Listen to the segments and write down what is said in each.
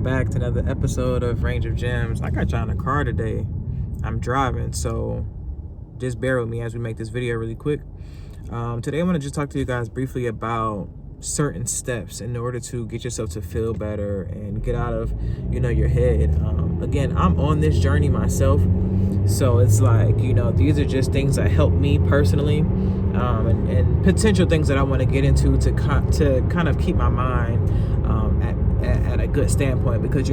welcome back to another episode of Range of Gems. I got y'all in the car today. I'm driving, so just bear with me as we make this video really quick. Today I want to just talk to you guys briefly about certain steps in order to get yourself to feel better and get out of, your head. Again, I'm on this journey myself, so it's like, these are just things that help me personally, and potential things that I want to get into to kind of keep my mind at a good standpoint, because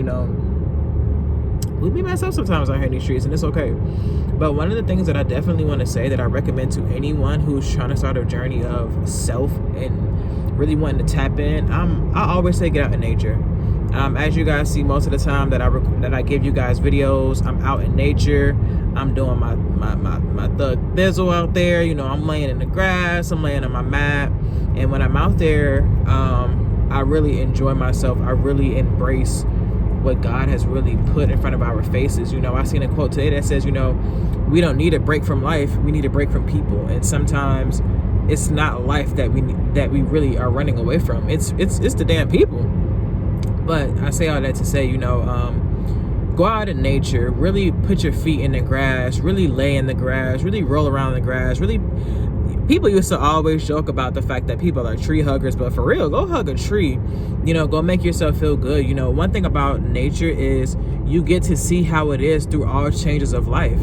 we be messed up sometimes out here in these streets, and it's okay. But one of the things that I definitely want to say that I recommend to anyone who's trying to start a journey of self and really wanting to tap in, I always say get out in nature. As you guys see, most of the time that I give you guys videos, I'm out in nature. I'm doing my thug thizzle out there. I'm laying in the grass, I'm laying on my mat, and when I'm out there, I really enjoy myself. I really embrace what God has really put in front of our faces. I seen a quote today that says, we don't need a break from life, we need a break from people. And sometimes it's not life that we really are running away from. It's the damn people. But I say all that to say, go out in nature, really put your feet in the grass, really lay in the grass, really roll around in the grass. Really, people used to always joke about the fact that people are tree huggers, but for real, go hug a tree. Go make yourself feel good. One thing about nature is you get to see how it is through all changes of life.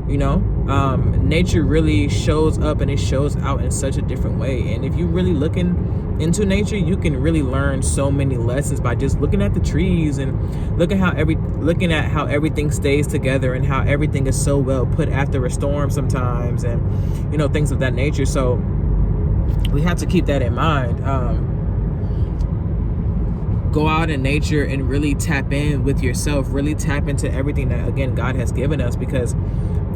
Nature really shows up and it shows out in such a different way. And if you really looking into nature, you can really learn so many lessons by just looking at the trees and looking at how everything stays together and how everything is so well put after a storm sometimes, and things of that nature. So we have to keep that in mind. Go out in nature and really tap in with yourself, really tap into everything that, again, God has given us, because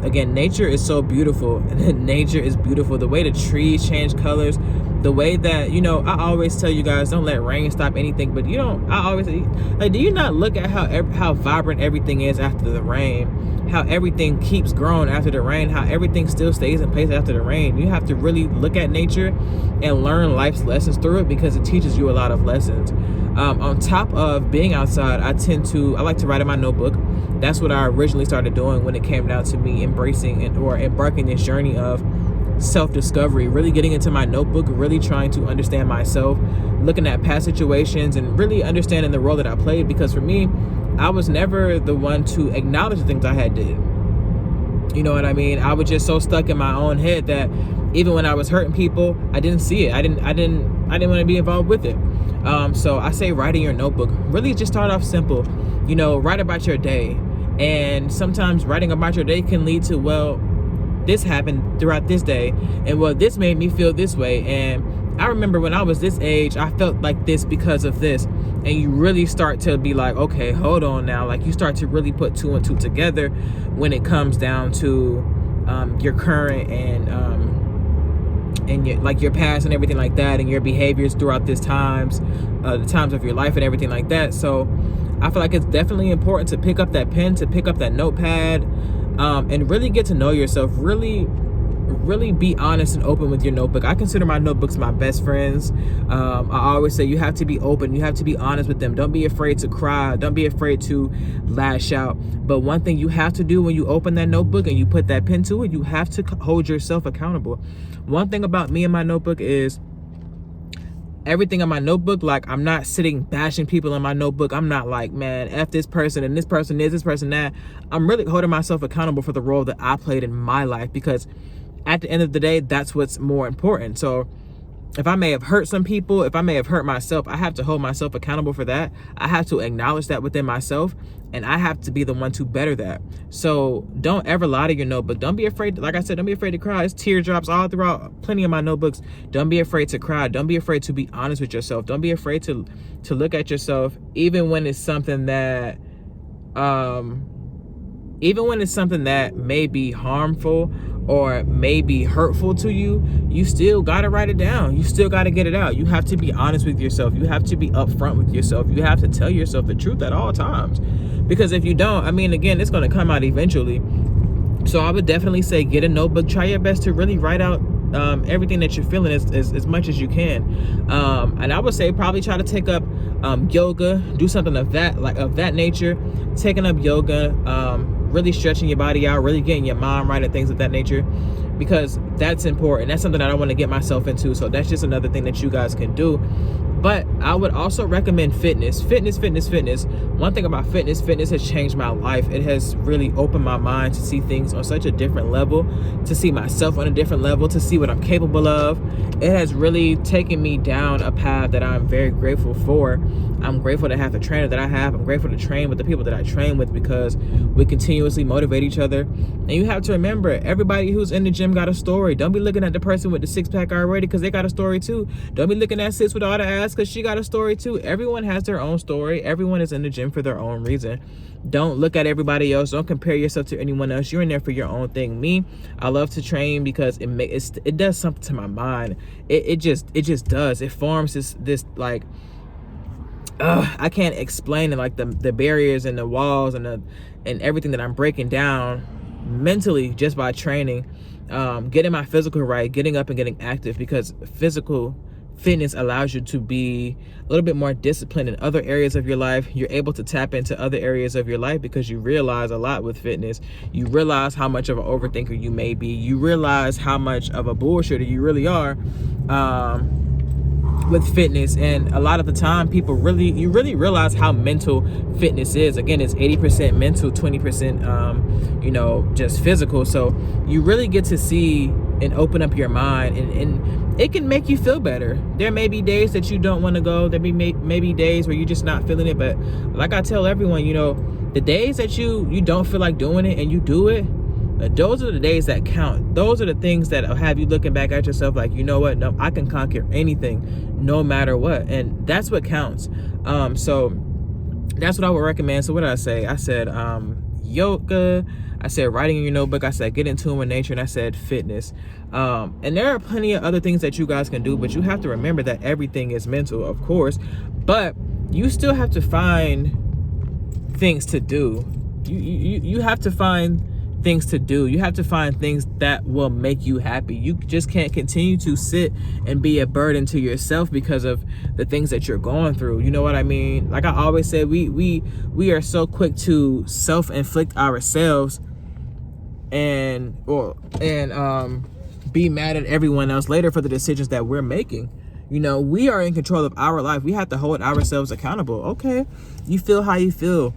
again, nature is so beautiful. Nature is beautiful. The way the trees change colors, the way that, I always tell you guys, don't let rain stop anything, but I always say, like, do you not look at how vibrant everything is after the rain, how everything keeps growing after the rain, how everything still stays in place after the rain? You have to really look at nature and learn life's lessons through it, because it teaches you a lot of lessons. On top of being outside, I like to write in my notebook. That's what I originally started doing when it came down to me embracing or embarking this journey of self-discovery, really getting into my notebook, really trying to understand myself, looking at past situations and really understanding the role that I played. Because for me, I was never the one to acknowledge the things I had did. You know what I mean? I was just so stuck in my own head that even when I was hurting people, I didn't see it. I didn't want to be involved with it. So I say write in your notebook. Really just start off simple. Write about your day. And sometimes writing about your day can lead to, well, this happened throughout this day, and well, this made me feel this way, and I remember when I was this age, I felt like this because of this. And you really start to be like, okay, hold on now. Like, you start to really put two and two together when it comes down to your current and your past and everything like that, and your behaviors throughout the times of your life and everything like that. So I feel like it's definitely important to pick up that pen, to pick up that notepad, and really get to know yourself. Really be honest and open with your notebook. I consider my notebooks my best friends. I always say you have to be open. You have to be honest with them. Don't be afraid to cry. Don't be afraid to lash out. But one thing you have to do when you open that notebook and you put that pen to it, you have to hold yourself accountable. One thing about me and my notebook is everything in my notebook, like, I'm not sitting bashing people in my notebook. I'm not like, man, F this person and this person is, this person that. I'm really holding myself accountable for the role that I played in my life, because at the end of the day, that's what's more important. So if I may have hurt some people, if I may have hurt myself, I have to hold myself accountable for that. I have to acknowledge that within myself, and I have to be the one to better that. So don't ever lie to your notebook. Don't be afraid. Like I said, don't be afraid to cry. It's teardrops all throughout plenty of my notebooks. Don't be afraid to cry. Don't be afraid to be honest with yourself. Don't be afraid to look at yourself, even when it's something that may be harmful or may be hurtful to you. You still gotta write it down. You still gotta get it out. You have to be honest with yourself. You have to be upfront with yourself. You have to tell yourself the truth at all times, because if you don't, again, it's gonna come out eventually. So I would definitely say get a notebook. Try your best to really write out everything that you're feeling as much as you can. And I would say probably try to take up yoga, do something of that nature, taking up yoga, really stretching your body out, really getting your mind right and things of that nature, because that's important. That's something that I want to get myself into. So that's just another thing that you guys can do. But I would also recommend fitness. One thing about fitness has changed my life. It has really opened my mind to see things on such a different level, to see myself on a different level, to see what I'm capable of. It has really taken me down a path that I'm very grateful for. I'm grateful to have the trainer that I have. I'm grateful to train with the people that I train with, because we continuously motivate each other. And you have to remember, everybody who's in the gym got a story. Don't be looking at the person with the six-pack already, because they got a story too. Don't be looking at sis with all the ass, because she got a story too. Everyone has their own story. Everyone is in the gym for their own reason. Don't look at everybody else. Don't compare yourself to anyone else. You're in there for your own thing. Me, I love to train because it does something to my mind. It just does. It forms this like, I can't explain it, like the barriers and the walls and everything that I'm breaking down mentally just by training, getting my physical right, getting up and getting active, because physical fitness allows you to be a little bit more disciplined in other areas of your life. You're able to tap into other areas of your life because you realize a lot with fitness. You realize how much of an overthinker you may be. You realize how much of a bullshitter you really are with fitness. And a lot of the time you really realize how mental fitness is. Again, it's 80% mental, 20% just physical. So you really get to see and open up your mind, and it can make you feel better. There may be days that you don't want to go. There may be days where you're just not feeling it. But like I tell everyone, the days that you don't feel like doing it and you do it, those are the days that count. Those are the things that have you looking back at yourself like, you know what? No, I can conquer anything, no matter what. And that's what counts. So that's what I would recommend. So what did I say? I said yoga. I said writing in your notebook. I said get in tune with nature. And I said fitness. And there are plenty of other things that you guys can do, but you have to remember that everything is mental, of course. But you still have to find things to do. You have to find things to do. You have to find things that will make you happy. You just can't continue to sit and be a burden to yourself because of the things that you're going through. You know what I mean? Like I always say, we are so quick to self-inflict ourselves and be mad at everyone else later for the decisions that we're making. We are in control of our life. We have to hold ourselves accountable. Okay, you feel how you feel.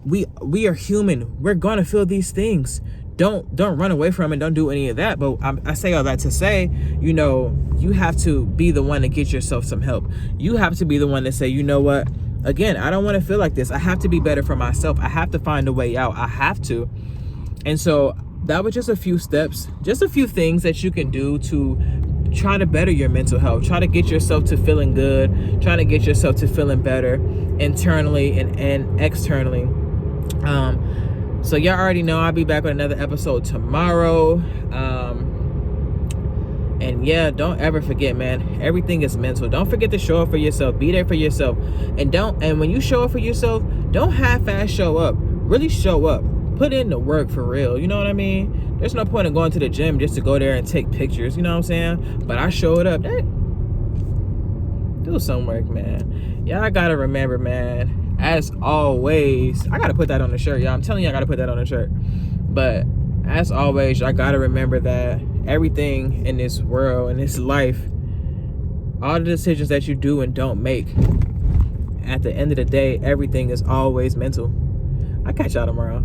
We are human. We're going to feel these things. Don't run away from it. Don't do any of that. But I say all that to say, you have to be the one to get yourself some help. You have to be the one to say, you know what? Again, I don't want to feel like this. I have to be better for myself. I have to find a way out. I have to. And so that was just a few steps, just a few things that you can do to try to better your mental health. Try to get yourself to feeling good. Try to get yourself to feeling better internally and externally. So y'all already know I'll be back with another episode tomorrow. And yeah, don't ever forget, man, everything is mental. Don't forget to show up for yourself. Be there for yourself. And when you show up for yourself, don't half-ass show up. Really show up. Put in the work for real. You know what I mean? There's no point in going to the gym just to go there and take pictures. You know what I'm saying? But I showed up. Do some work, man. Y'all gotta remember, man, as always, I gotta put that on the shirt, y'all. I'm telling you, I gotta put that on the shirt. But as always, I gotta remember that everything in this world, in this life, all the decisions that you do and don't make, at the end of the day, everything is always mental. I'll catch y'all tomorrow.